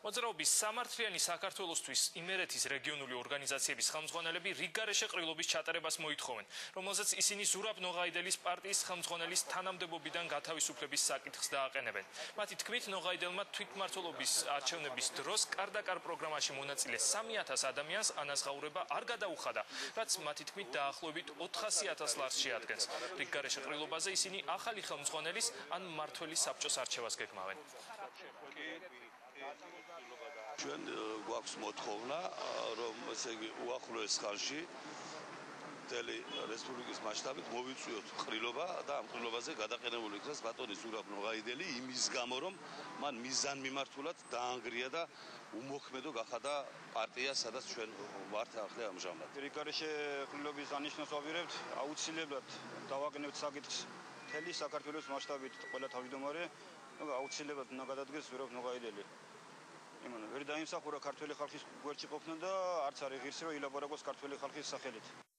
მოძრაობის სამართლიანი საქართველოსთვის იმერეთის რეგიონული ორგანიზაციების ხელმძღვანელები რიგგარეშე ყრილობის ჩატარებას მოითხოვენ, რომელზეც ისინი ზურაბ ნოღაიდელის პარტიის ხელმძღვანელის თანამდებობიდან გათავისუფლების საკითხს დააყენებენ. მათი თქმით, ნოღაიდელმა თვითმმართველობის არჩევნების დროს კარდაკარ პროგრამაში მონაწილე 3000 ადამიანს ანაზღაურება არ გადაუხადა, რაც მათი თქმით დაახლოებით 400,000 ლარს შეადგენს. რიგგარეშე ყრილობაზე ისინი ახალი ხელმძღვანელის ან მმართველის საბჭოს არჩევას გეგმავენ. ჩვენ გვაქვს მოთხოვნა, რომ ესე იგი უახლოეს ხანში მთელი რესპუბლიკის მასშტაბით მოვიწვიოთ ყრილობა და ამ ყრილობაზე გადაყენებული იქნას ბატონი ზურაბ ნოღაიდელი იმის გამო, რომ მან მიზანმიმართულად დაანგრია და უმოქმედო გახადა პარტია, სადაც ჩვენ ვართ ახლა ამჟამად. რიგგარეშე ყრილობის დანიშნულს ვაპირებთ, აუცილებლად დავაყენებთ საკითხს მთელი საქართველოს მასშტაბით ყველა თავმჯდომარე აუცილებლად უნდა გადადგეს ზურაბ ნოღაიდელი. ვერ დაიმსახურა ქართველი ხალხის გვერდში ყოფნა და არც არის ღირსი რომ ილაპარაკოს ქართველი ხალხის სახელით.